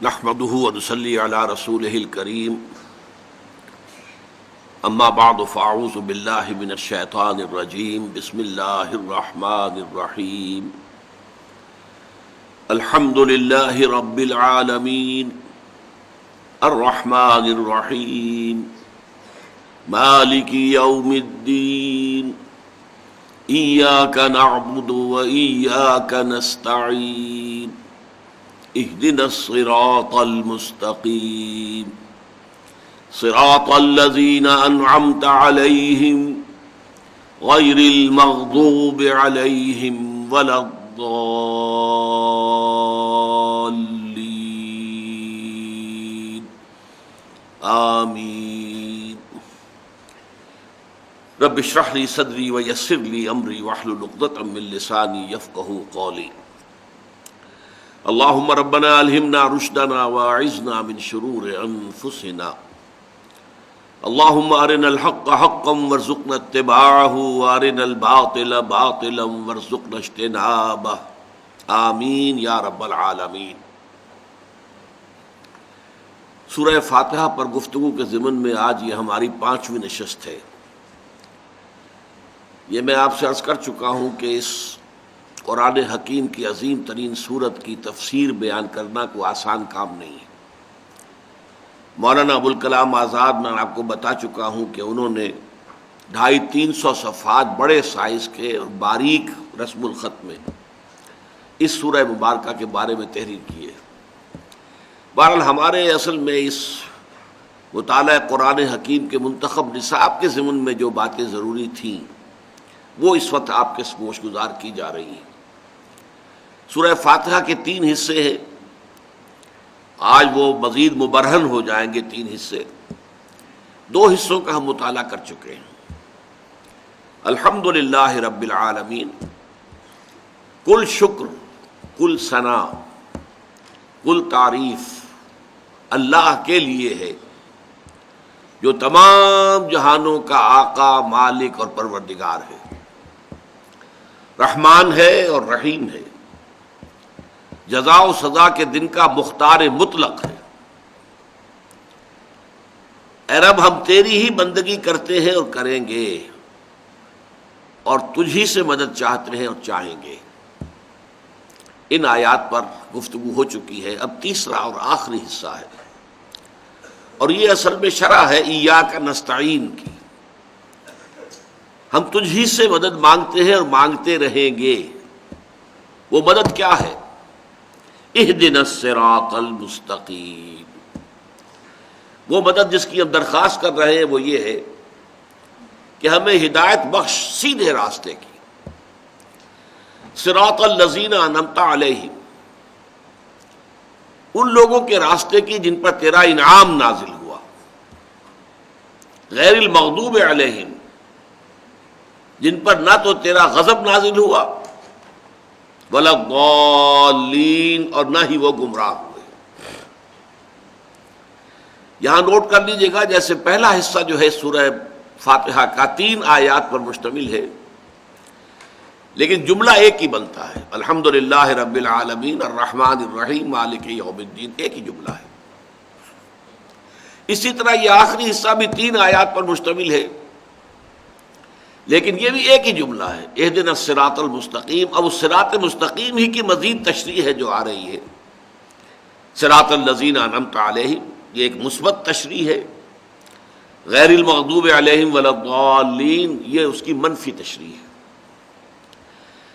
نحمده ونصلي على رسوله الكريم اما بعد فاعوذ بالله من الشيطان الرجيم بسم الله الرحمن الرحيم الحمد لله رب العالمين الرحمن الرحيم مالك يوم الدين إياك نعبد وإياك نستعين اهدنا الصراط المستقيم صراط الذين أنعمت عليهم غير المغضوب عليهم ولا الضالين آمين رب اشرح لي صدري ويسر لي أمري واحلل عقدة من لساني يفقهوا قولي اللهم ربنا ألهمنا رشدنا واعذنا من شرور أنفسنا اللهم أرنا الحق حقا وارزقنا اتباعه وأرنا الباطل باطلا وارزقنا اجتنابه آمین یا رب العالمین۔ سورہ فاتحہ پر گفتگو کے ضمن میں آج یہ ہماری 5ویں نشست ہے۔ یہ میں آپ سے عرض کر چکا ہوں کہ اس قرآن حکیم کی عظیم ترین سورت کی تفسیر بیان کرنا کوئی آسان کام نہیں ہے۔ مولانا ابوالکلام آزاد میں آپ کو بتا چکا ہوں کہ انہوں نے 250-300 صفحات بڑے سائز کے اور باریک رسم الخط میں اس سورہ مبارکہ کے بارے میں تحریر کی ہے۔ بہرحال ہمارے اصل میں اس مطالعہ قرآن حکیم کے منتخب نصاب کے ضمن میں جو باتیں ضروری تھیں وہ اس وقت آپ کے سموش گزار کی جا رہی ہیں۔ سورہ فاتحہ کے 3 حصے ہیں، آج وہ مزید مبرہن ہو جائیں گے 3 حصے۔ 2 حصوں کا ہم مطالعہ کر چکے ہیں۔ الحمدللہ رب العالمین، کل شکر، کل ثنا، کل تعریف اللہ کے لیے ہے جو تمام جہانوں کا آقا، مالک اور پروردگار ہے، رحمان ہے اور رحیم ہے، جزا و سزا کے دن کا مختار مطلق ہے۔ اے رب، ہم تیری ہی بندگی کرتے ہیں اور کریں گے، اور تجھ ہی سے مدد چاہتے ہیں اور چاہیں گے۔ ان آیات پر گفتگو ہو چکی ہے، اب تیسرا اور آخری حصہ ہے، اور یہ اصل میں شرح ہے ایاک نستعین کی۔ ہم تجھ ہی سے مدد مانگتے ہیں اور مانگتے رہیں گے۔ وہ مدد کیا ہے؟ اہدنا الصراط المستقیم۔ وہ مدد جس کی ہم درخواست کر رہے ہیں وہ یہ ہے کہ ہمیں ہدایت بخش سیدھے راستے کی، صراط الذین انعمت علیہم، ان لوگوں کے راستے کی جن پر تیرا انعام نازل ہوا، غیر المغضوب علیہم، جن پر نہ تو تیرا غضب نازل ہوا ولا الضالین، اور نہ ہی وہ گمراہ ہوئے۔ یہاں نوٹ کر لیجئے گا، جیسے پہلا حصہ جو ہے سورہ فاتحہ کا 3 آیات پر مشتمل ہے، لیکن جملہ ایک ہی بنتا ہے، الحمدللہ رب العالمین الرحمن الرحیم مالک یوم الدین، ایک ہی جملہ ہے۔ اسی طرح یہ آخری حصہ بھی 3 آیات پر مشتمل ہے، لیکن یہ بھی ایک ہی جملہ ہے، اہدنا الصراط المستقیم۔ اب اس صراط مستقیم ہی کی مزید تشریح ہے جو آ رہی ہے۔ صراط الذین انعمت علیہم، یہ ایک مثبت تشریح ہے، غیر المغضوب علیہم ولا الضالین یہ اس کی منفی تشریح ہے۔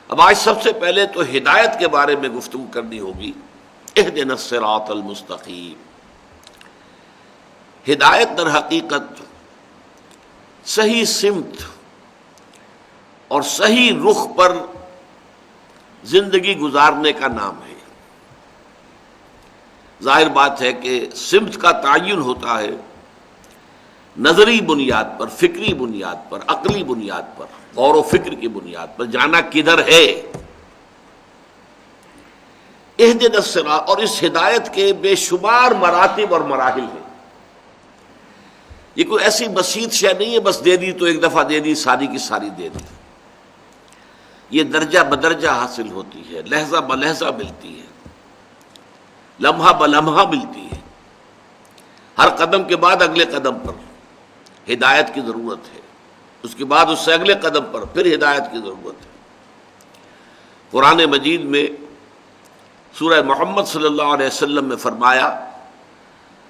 اب آج سب سے پہلے تو ہدایت کے بارے میں گفتگو کرنی ہوگی۔ اہدنا الصراط المستقیم، ہدایت در حقیقت صحیح سمت اور صحیح رخ پر زندگی گزارنے کا نام ہے۔ ظاہر بات ہے کہ سمت کا تعین ہوتا ہے نظری بنیاد پر، فکری بنیاد پر، عقلی بنیاد پر، غور و فکر کی بنیاد پر، جانا کدھر ہے۔ اہدنا الصراط، اور اس ہدایت کے بے شمار مراتب اور مراحل ہیں۔ یہ کوئی ایسی بسیط شے نہیں ہے بس دے دی تو ایک دفعہ دے دی، ساری کی ساری دے دی۔ یہ درجہ بدرجہ حاصل ہوتی ہے، لہجہ بلہجہ ملتی ہے۔ لمحہ بلمحہ ملتی ہے، ہر قدم کے بعد اگلے قدم پر ہدایت کی ضرورت ہے، اس کے بعد اس سے اگلے قدم پر پھر ہدایت کی ضرورت ہے۔ قرآن مجید میں سورہ محمد صلی اللہ علیہ وسلم میں فرمایا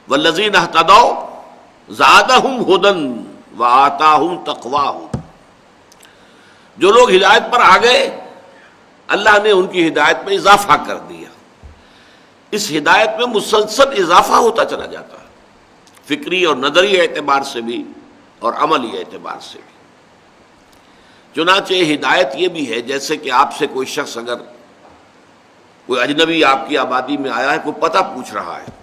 والذین اہتدوا زادہم ھدی وآتاہم تقواہم، جو لوگ ہدایت پر آ گئے اللہ نے ان کی ہدایت میں اضافہ کر دیا۔ اس ہدایت میں مسلسل اضافہ ہوتا چلا جاتا ہے، فکری اور نظری اعتبار سے بھی اور عملی اعتبار سے بھی۔ چنانچہ ہدایت یہ بھی ہے جیسے کہ آپ سے کوئی شخص اگر کوئی اجنبی آپ کی آبادی میں آیا ہے، کوئی پتہ پوچھ رہا ہے،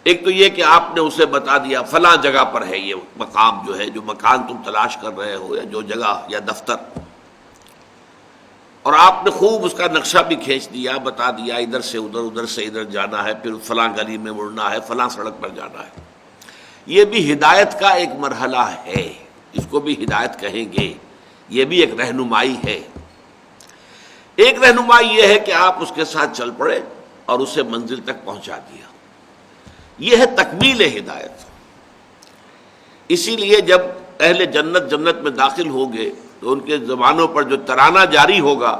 ایک تو یہ کہ آپ نے اسے بتا دیا فلاں جگہ پر ہے یہ مقام، جو ہے جو مکان تم تلاش کر رہے ہو یا جو جگہ یا دفتر، اور آپ نے خوب اس کا نقشہ بھی کھینچ دیا، بتا دیا ادھر سے ادھر، ادھر سے ادھر جانا ہے، پھر فلاں گلی میں مڑنا ہے، فلاں سڑک پر جانا ہے۔ یہ بھی ہدایت کا ایک مرحلہ ہے، اس کو بھی ہدایت کہیں گے، یہ بھی ایک رہنمائی ہے۔ ایک رہنمائی یہ ہے کہ آپ اس کے ساتھ چل پڑے اور اسے منزل تک پہنچا دیا، یہ ہے تکمیل ہدایت۔ اسی لیے جب اہل جنت جنت میں داخل ہوں گے تو ان کے زبانوں پر جو ترانہ جاری ہوگا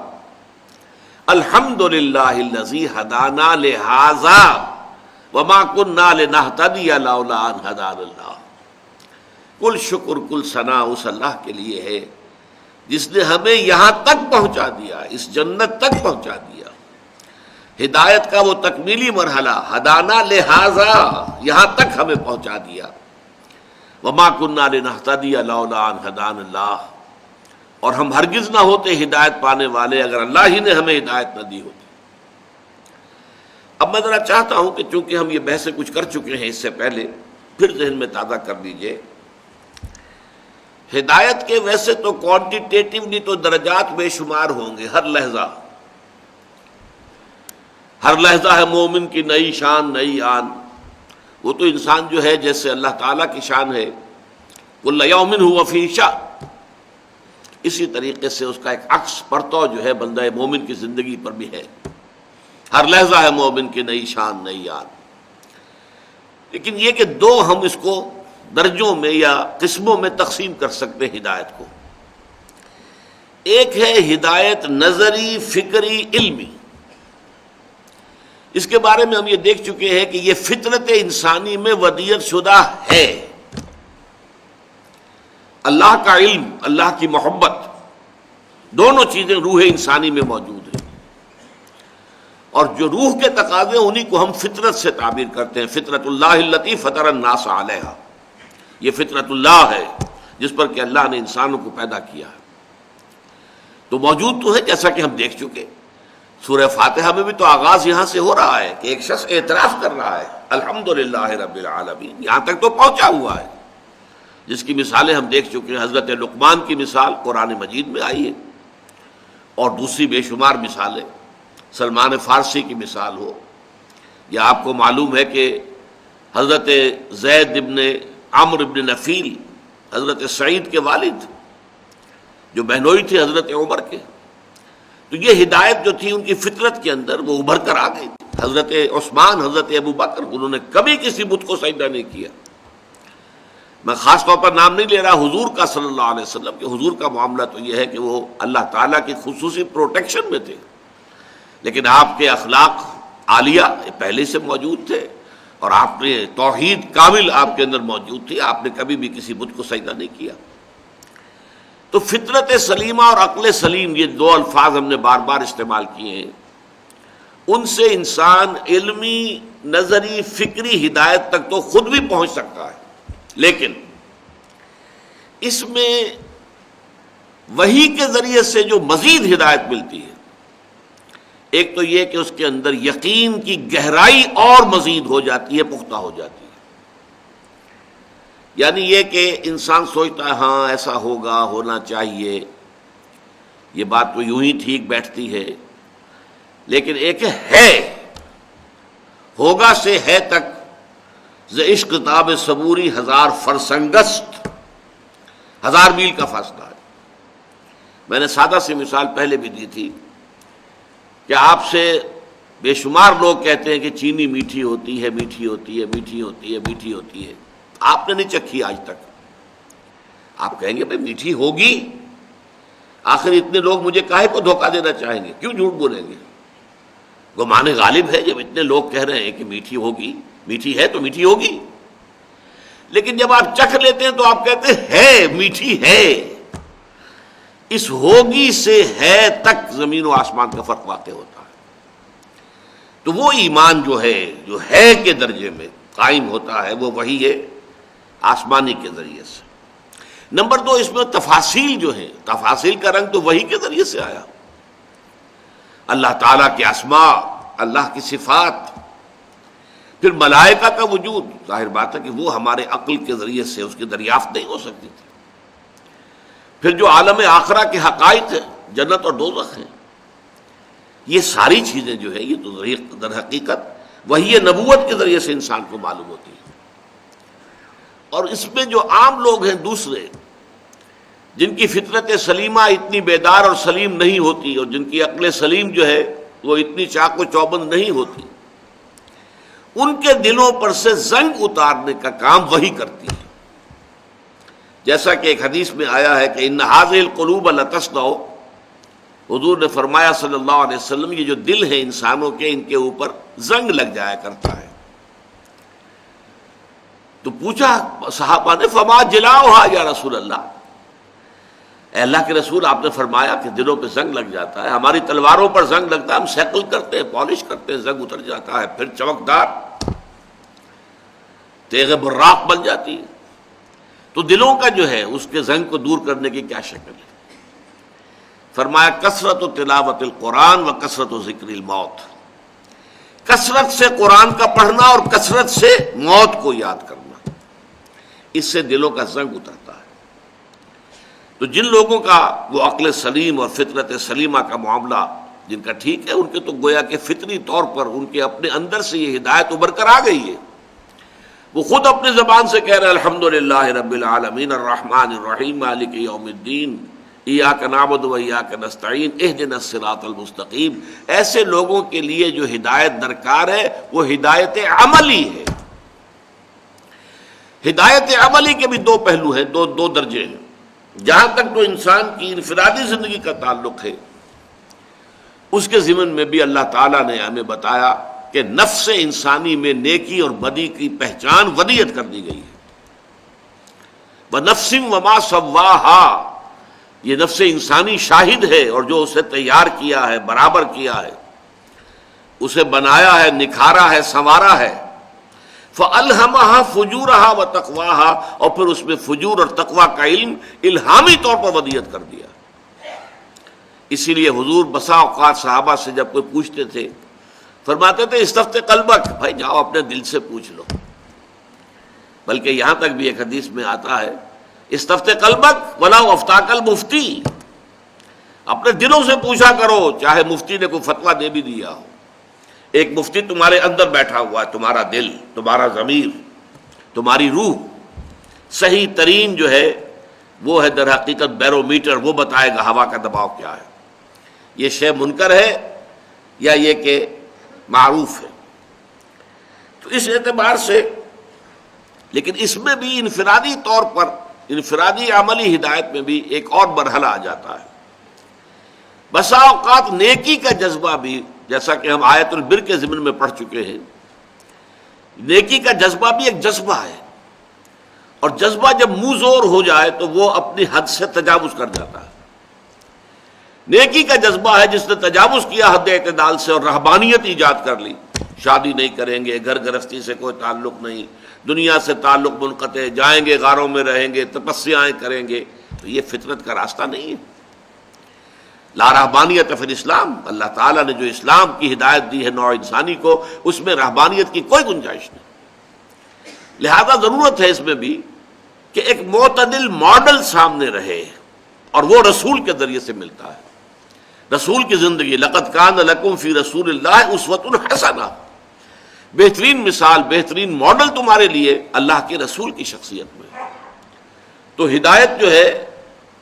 الحمدللہ الذی ہدانا لہذا وما کنا لنہتدی لولا ان ہدانا اللہ، کل شکر کل ثنا اس اللہ کے لیے ہے جس نے ہمیں یہاں تک پہنچا دیا، اس جنت تک پہنچا دیا۔ ہدایت کا وہ تکمیلی مرحلہ ہدانا لہذا، یہاں تک ہمیں پہنچا دیا، وما کنا لنہتدی لولا ان ہدانا اللہ، اور ہم ہرگز نہ ہوتے ہدایت پانے والے اگر اللہ ہی نے ہمیں ہدایت نہ دی ہوتی۔ اب میں ذرا چاہتا ہوں کہ چونکہ ہم یہ بحثیں کچھ کر چکے ہیں اس سے پہلے، پھر ذہن میں تازہ کر دیجئے۔ ہدایت کے ویسے تو کوانٹیٹیٹیولی تو درجات بے شمار ہوں گے، ہر لحظہ ہے مومن کی نئی شان نئی آن۔ وہ تو انسان جو ہے جیسے اللہ تعالیٰ کی شان ہے کل یوم ھو فی شأن، اسی طریقے سے اس کا ایک عکس پرتو جو ہے بندہ مومن کی زندگی پر بھی ہے، ہر لحظہ ہے مومن کی نئی شان نئی آن۔ لیکن یہ کہ دو ہم اس کو درجوں میں یا قسموں میں تقسیم کر سکتے ہیں ہدایت کو۔ ایک ہے ہدایت نظری، فکری، علمی۔ اس کے بارے میں ہم یہ دیکھ چکے ہیں کہ یہ فطرت انسانی میں ودیعت شدہ ہے۔ اللہ کا علم، اللہ کی محبت، دونوں چیزیں روح انسانی میں موجود ہیں، اور جو روح کے تقاضے انہی کو ہم فطرت سے تعبیر کرتے ہیں۔ فطرت اللہ التی فطر الناس علیہا، یہ فطرت اللہ ہے جس پر کہ اللہ نے انسانوں کو پیدا کیا ہے، تو موجود تو ہے جیسا کہ ہم دیکھ چکے۔ سورہ فاتحہ میں بھی تو آغاز یہاں سے ہو رہا ہے کہ ایک شخص اعتراف کر رہا ہے الحمدللہ رب العالمین، یہاں تک تو پہنچا ہوا ہے، جس کی مثالیں ہم دیکھ چکے ہیں۔ حضرت لقمان کی مثال قرآن مجید میں آئی ہے، اور دوسری بے شمار مثالیں، سلمان فارسی کی مثال ہو، یا آپ کو معلوم ہے کہ حضرت زید ابن عمرو ابن نفیل حضرت سعید کے والد جو بہنوئی تھے حضرت عمر کے، تو یہ ہدایت جو تھی ان کی فطرت کے اندر وہ ابھر کر آ گئی۔ حضرت عثمان، حضرت ابو بکر، انہوں نے کبھی کسی بت کو سجدہ نہیں کیا۔ میں خاص طور پر نام نہیں لے رہا حضور کا صلی اللہ علیہ وسلم، کہ حضور کا معاملہ تو یہ ہے کہ وہ اللہ تعالیٰ کی خصوصی پروٹیکشن میں تھے، لیکن آپ کے اخلاق عالیہ پہلے سے موجود تھے، اور آپ نے توحید کامل آپ کے اندر موجود تھی، آپ نے کبھی بھی کسی بت کو سجدہ نہیں کیا۔ تو فطرت سلیمہ اور عقل سلیم، یہ دو الفاظ ہم نے بار بار استعمال کیے ہیں، ان سے انسان علمی، نظری، فکری ہدایت تک تو خود بھی پہنچ سکتا ہے، لیکن اس میں وحی کے ذریعے سے جو مزید ہدایت ملتی ہے، ایک تو یہ کہ اس کے اندر یقین کی گہرائی اور مزید ہو جاتی ہے، پختہ ہو جاتی ہے۔ یعنی یہ کہ انسان سوچتا ہے ہاں ایسا ہوگا، ہونا چاہیے، یہ بات تو یوں ہی ٹھیک بیٹھتی ہے، لیکن ایک ہے، ہوگا سے ہے تک ز عشق تاب صبوری ہزار فرسنگست، 1000 میل کا فاصلہ ہے۔ میں نے سادہ سی مثال پہلے بھی دی تھی کہ آپ سے بے شمار لوگ کہتے ہیں کہ چینی میٹھی ہوتی ہے، میٹھی ہوتی ہے، میٹھی ہوتی ہے، میٹھی ہوتی ہے، آپ نے نہیں چکھی آج تک۔ آپ کہیں گے بھائی میٹھی ہوگی، آخر اتنے لوگ مجھے کاہے کو دھوکہ دینا چاہیں گے، کیوں جھوٹ بولیں گے؟ گمان غالب ہے جب اتنے لوگ کہہ رہے ہیں کہ میٹھی ہوگی، میٹھی ہے تو میٹھی ہوگی، لیکن جب آپ چکھ لیتے ہیں تو آپ کہتے ہیں ہے میٹھی ہے۔ اس ہوگی سے ہے تک زمین و آسمان کا فرق واقع ہوتا ہے۔ تو وہ ایمان جو ہے کے درجے میں قائم ہوتا ہے، وہ وہی ہے آسمانی کے ذریعے سے۔ نمبر 2، اس میں تفاصیل جو ہیں، تفاصیل کا رنگ تو وہی کے ذریعے سے آیا۔ اللہ تعالیٰ کے اسماء، اللہ کی صفات، پھر ملائکہ کا وجود، ظاہر بات ہے کہ وہ ہمارے عقل کے ذریعے سے اس کی دریافت نہیں ہو سکتی تھی۔ پھر جو عالم آخرہ کے حقائق ہیں، جنت اور دوزخ ہیں، یہ ساری چیزیں جو ہے یہ تو در حقیقت وحی نبوت کے ذریعے سے انسان کو معلوم ہوتی ہے۔ اور اس میں جو عام لوگ ہیں دوسرے، جن کی فطرت سلیمہ اتنی بیدار اور سلیم نہیں ہوتی، اور جن کی عقل سلیم جو ہے وہ اتنی چاق و چوبند نہیں ہوتی، ان کے دلوں پر سے زنگ اتارنے کا کام وہی کرتی ہے۔ جیسا کہ ایک حدیث میں آیا ہے کہ ان هذه القلوب لتصدع، حضور نے فرمایا صلی اللہ علیہ وسلم، یہ جو دل ہے انسانوں کے، ان کے اوپر زنگ لگ جایا کرتا ہے۔ تو پوچھا صحابہ نے فما جلاؤها یا رسول اللہ، اے اللہ کے رسول، آپ نے فرمایا کہ دلوں پہ زنگ لگ جاتا ہے، ہماری تلواروں پر زنگ لگتا ہے، ہم سیکل کرتے ہیں، پالش کرتے ہیں، زنگ اتر جاتا ہے، پھر چمکدار تیغ براق بن جاتی ہے۔ تو دلوں کا جو ہے اس کے زنگ کو دور کرنے کی کیا شکل ہے؟ فرمایا کثرت تلاوت القرآن و کثرت ذکر الموت، کثرت سے قرآن کا پڑھنا اور کثرت سے موت کو یاد کرنا، اس سے دلوں کا زنگ اترتا ہے۔ تو جن لوگوں کا وہ عقل سلیم اور فطرت سلیمہ کا معاملہ جن کا ٹھیک ہے، ان کے تو گویا کہ فطری طور پر ان کے اپنے اندر سے یہ ہدایت ابھر کر آ گئی ہے، وہ خود اپنی زبان سے کہہ رہے الحمدللہ رب العالمین الرحمن الرحیم مالک یوم الدین ایاک نعبد و ایاک نستعین اہدنا الصراط المستقیم۔ ایسے لوگوں کے لیے جو ہدایت درکار ہے وہ ہدایت عملی ہے۔ ہدایت عملی کے بھی دو پہلو ہیں، دو درجے ہیں۔ جہاں تک تو انسان کی انفرادی زندگی کا تعلق ہے، اس کے ضمن میں بھی اللہ تعالیٰ نے ہمیں بتایا کہ نفس انسانی میں نیکی اور بدی کی پہچان ودیت کر دی گئی ہے۔ وَنَفْسٍ وَمَا سَوَّاهَا، یہ نفس انسانی شاہد ہے، اور جو اسے تیار کیا ہے، برابر کیا ہے، اسے بنایا ہے، نکھارا ہے، سنوارا ہے۔ فَأَلْهَمَهَا فُجُورَهَا وَتَقْوَاهَا، اور پھر اس میں فجور اور تقوی کا علم الہامی طور پر ودیت کر دیا۔ اسی لیے حضور بسا اوقات صحابہ سے جب کوئی پوچھتے تھے، فرماتے تھے استفتِ قلبک، بھائی جاؤ اپنے دل سے پوچھ لو۔ بلکہ یہاں تک بھی ایک حدیث میں آتا ہے استفتِ قلبک وَلَوْ أَفْتَاكَ الْمُفْتِي، اپنے دلوں سے پوچھا کرو، چاہے مفتی نے کوئی فتویٰ دے بھی دیا ہو۔ ایک مفتی تمہارے اندر بیٹھا ہوا ہے، تمہارا دل، تمہارا ضمیر، تمہاری روح، صحیح ترین جو ہے وہ ہے در حقیقت بیرومیٹر، وہ بتائے گا ہوا کا دباؤ کیا ہے، یہ شے منکر ہے یا یہ کہ معروف ہے۔ تو اس اعتبار سے، لیکن اس میں بھی انفرادی طور پر، انفرادی عملی ہدایت میں بھی ایک اور مرحلہ آ جاتا ہے۔ بسا اوقات نیکی کا جذبہ بھی، جیسا کہ ہم آیت البر کے ضمن میں پڑھ چکے ہیں، نیکی کا جذبہ بھی ایک جذبہ ہے، اور جذبہ جب منہ زور ہو جائے تو وہ اپنی حد سے تجاوز کر جاتا ہے۔ نیکی کا جذبہ ہے جس نے تجاوز کیا حد اعتدال سے اور رہبانیت ایجاد کر لی، شادی نہیں کریں گے، گھر گرہستی سے کوئی تعلق نہیں، دنیا سے تعلق منقطع، جائیں گے غاروں میں رہیں گے، تپسیائیں کریں گے، تو یہ فطرت کا راستہ نہیں ہے۔ لا رہبانیت فی الاسلام، اللہ تعالیٰ نے جو اسلام کی ہدایت دی ہے نوع انسانی کو، اس میں رہبانیت کی کوئی گنجائش نہیں۔ لہذا ضرورت ہے اس میں بھی کہ ایک معتدل ماڈل سامنے رہے، اور وہ رسول کے ذریعے سے ملتا ہے۔ رسول کی زندگی، لقد کان لکم فی رسول اللہ اسوۃ حسنہ، بہترین مثال، بہترین ماڈل تمہارے لیے اللہ کے رسول کی شخصیت میں۔ تو ہدایت جو ہے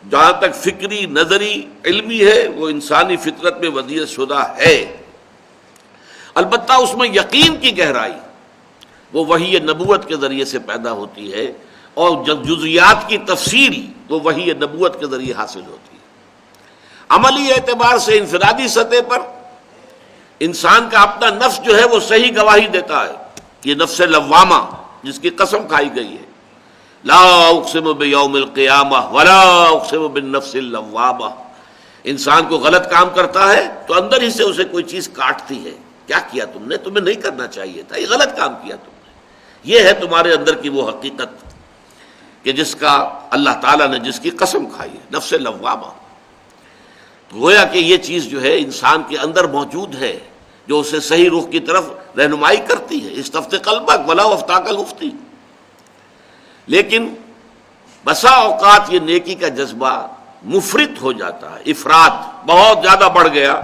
جہاں تک فکری، نظری، علمی ہے، وہ انسانی فطرت میں ودیعت شدہ ہے، البتہ اس میں یقین کی گہرائی وہ وحی نبوت کے ذریعے سے پیدا ہوتی ہے، اور جزیات کی تفسیر وہ وحی نبوت کے ذریعے حاصل ہوتی ہے۔ عملی اعتبار سے انفرادی سطح پر انسان کا اپنا نفس جو ہے وہ صحیح گواہی دیتا ہے، یہ نفس لوامہ جس کی قسم کھائی گئی ہے، لا اقسم بیوم القیامہ ولا اقسم بالنفس اللوامہ۔ انسان کو غلط کام کرتا ہے تو اندر ہی سے اسے کوئی چیز کاٹتی ہے، کیا کیا تم نے، تمہیں نہیں کرنا چاہیے تھا، یہ غلط کام کیا تم نے۔ یہ ہے تمہارے اندر کی وہ حقیقت کہ جس کا اللہ تعالیٰ نے جس کی قسم کھائی ہے، نفس لوامہ۔ گویا کہ یہ چیز جو ہے انسان کے اندر موجود ہے، جو اسے صحیح رخ کی طرف رہنمائی کرتی ہے، استفت قلبک ولا افتاک المفتی۔ لیکن بسا اوقات یہ نیکی کا جذبہ مفرط ہو جاتا ہے، افراط بہت زیادہ بڑھ گیا،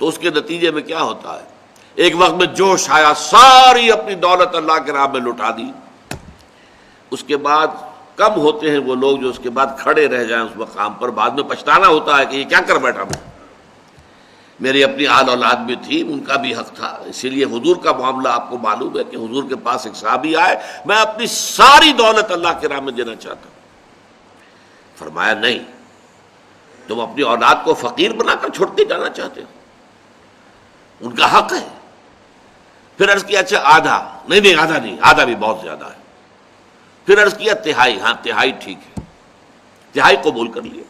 تو اس کے نتیجے میں کیا ہوتا ہے، ایک وقت میں جوش آیا، ساری اپنی دولت اللہ کے راہ میں لٹا دی، اس کے بعد کم ہوتے ہیں وہ لوگ جو اس کے بعد کھڑے رہ جائیں اس مقام پر، بعد میں پچھتانا ہوتا ہے کہ یہ کیا کر بیٹھا میں، میری اپنی آل اولاد بھی تھی، ان کا بھی حق تھا۔ اسی لیے حضور کا معاملہ آپ کو معلوم ہے کہ حضور کے پاس ایک صحابی آئے، میں اپنی ساری دولت اللہ کے راہ میں دینا چاہتا ہوں۔ فرمایا نہیں، تم اپنی اولاد کو فقیر بنا کر چھوڑ کے جانا چاہتے ہو، ان کا حق ہے۔ پھر عرض کیا اچھا آدھا، نہیں آدھا نہیں، آدھا بھی بہت زیادہ ہے۔ پھر عرض کیا تہائی، ہاں تہائی ٹھیک ہے، تہائی قبول کر لیا۔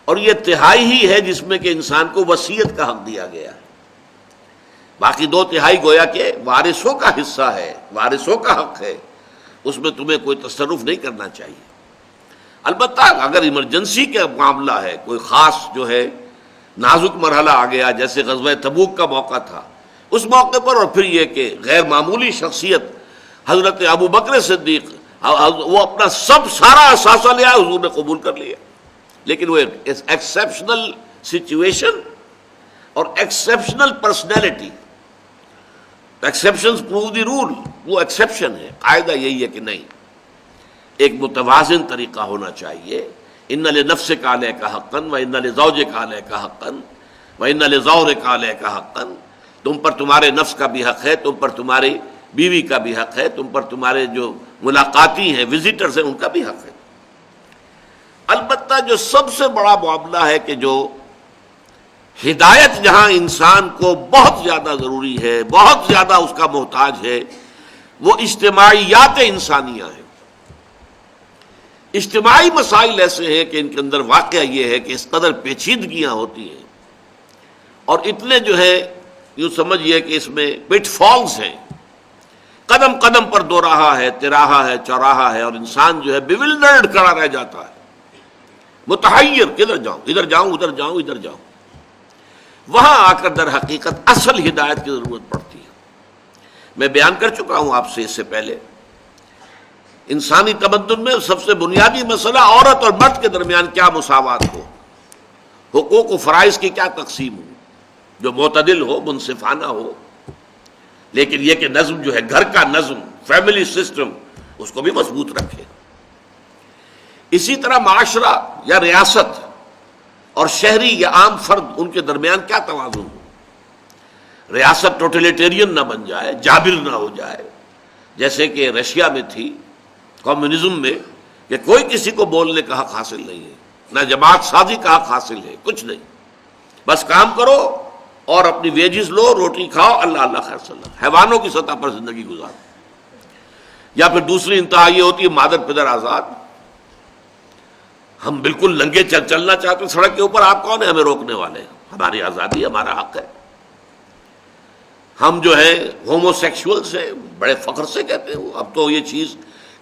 اور یہ تہائی ہی ہے جس میں کہ انسان کو وصیت کا حق دیا گیا ہے، باقی 2/3 گویا کہ وارثوں کا حصہ ہے، وارثوں کا حق ہے، اس میں تمہیں کوئی تصرف نہیں کرنا چاہیے۔ البتہ اگر ایمرجنسی کا معاملہ ہے، کوئی خاص جو ہے نازک مرحلہ آ گیا، جیسے غزوہ تبوک کا موقع تھا، اس موقع پر، اور پھر یہ کہ غیر معمولی شخصیت حضرت ابو بکر صدیق، وہ اپنا سارا اثاثہ لیا، حضور نے قبول کر لیا۔ لیکن وہ ایکسیپشنل سچویشن اور exceptional personality, exceptions prove the role, وہ ایکسیپشن ہے، قاعدہ یہی ہے کہ نہیں، ایک متوازن طریقہ ہونا چاہیے۔ ان لنفسک علیک حقا وان لزوجک علیک حقا وان لزورک علیک حقا، تم پر تمہارے نفس کا بھی حق ہے، تم پر تمہاری بیوی کا بھی حق ہے، تم پر تمہارے جو ملاقاتی ہیں، وزٹرز ہیں، ان کا بھی حق ہے۔ البتہ جو سب سے بڑا معاملہ ہے کہ جو ہدایت جہاں انسان کو بہت زیادہ ضروری ہے، بہت زیادہ اس کا محتاج ہے، وہ اجتماعیات انسانیہ ہیں۔ اجتماعی مسائل ایسے ہیں کہ ان کے اندر واقعہ یہ ہے کہ اس قدر پیچیدگیاں ہوتی ہیں، اور اتنے جو ہے یوں سمجھئے کہ اس میں پٹ فالز ہیں، قدم قدم پر دو راہا ہے، تراہا ہے، چوراہا ہے، اور انسان جو ہے بیولڈرڈ کھڑا رہ جاتا ہے، متحیر، کدھر جاؤں، ادھر جاؤں، ادھر جاؤں، ادھر جاؤں۔ وہاں آ کر در حقیقت اصل ہدایت کی ضرورت پڑتی ہے۔ میں بیان کر چکا ہوں آپ سے اس سے پہلے، انسانی تمدن میں سب سے بنیادی مسئلہ عورت اور مرد کے درمیان کیا مساوات ہو، حقوق و فرائض کی کیا تقسیم ہو، جو معتدل ہو، منصفانہ ہو، لیکن یہ کہ نظم جو ہے، گھر کا نظم، فیملی سسٹم، اس کو بھی مضبوط رکھے۔ اسی طرح معاشرہ یا ریاست اور شہری یا عام فرد، ان کے درمیان کیا توازن ہو، ریاست ٹوٹلیٹیرین نہ بن جائے، جابر نہ ہو جائے، جیسے کہ رشیا میں تھی کمیونزم میں، کہ کوئی کسی کو بولنے کا حق حاصل نہیں ہے، نہ جماعت سازی کا حق حاصل ہے، کچھ نہیں، بس کام کرو اور اپنی ویجز لو، روٹی کھاؤ، اللہ اللہ خیر صلی اللہ، حیوانوں کی سطح پر زندگی گزارو۔ یا پھر دوسری انتہا یہ ہوتی ہے مادر پدر آزاد، ہم بالکل ننگے چلنا چاہتے ہیں سڑک کے اوپر، آپ کون ہیں ہمیں روکنے والے، ہماری آزادی، ہمارا حق ہے۔ ہم جو ہے ہومو سیکشولز ہیں، بڑے فخر سے کہتے ہیں، اب تو یہ چیز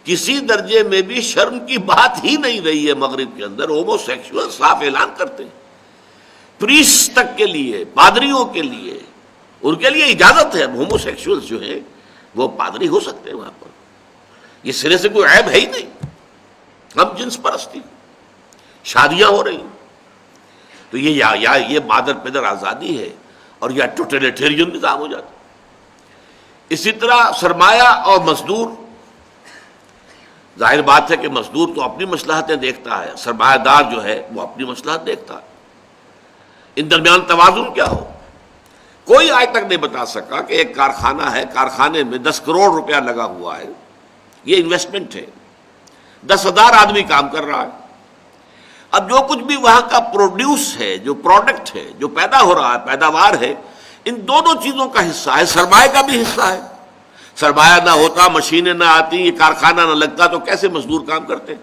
کسی درجے میں بھی شرم کی بات ہی نہیں رہی ہے مغرب کے اندر، ہومو سیکشول صاف اعلان کرتے ہیں، پریسٹ تک کے لیے، پادریوں کے لیے، ان کے لیے اجازت ہے، ہومو سیکشولز جو ہیں وہ پادری ہو سکتے ہیں وہاں پر، یہ سرے سے کوئی عیب ہے ہی نہیں۔ ہم جنس پرستی، شادیاں ہو رہی، تو یہ مادر پدر آزادی ہے، اور یا ٹوٹلیٹیرین نظام ہو جاتا۔ اسی طرح سرمایہ اور مزدور، ظاہر بات ہے کہ مزدور تو اپنی مصلحتیں دیکھتا ہے، سرمایہ دار جو ہے وہ اپنی مصلحت دیکھتا ہے، ان درمیان توازن کیا ہو۔ کوئی آج تک نہیں بتا سکا کہ ایک کارخانہ ہے، کارخانے میں 10 کروڑ روپیہ لگا ہوا ہے، یہ انویسٹمنٹ ہے، 10,000 آدمی کام کر رہا ہے۔ اب جو کچھ بھی وہاں کا پروڈیوس ہے، جو پروڈکٹ ہے، جو پیدا ہو رہا ہے، پیداوار ہے، ان دونوں چیزوں کا حصہ ہے، سرمایہ کا بھی حصہ ہے۔ سرمایہ نہ ہوتا، مشینیں نہ آتی، یہ کارخانہ نہ لگتا تو کیسے مزدور کام کرتے؟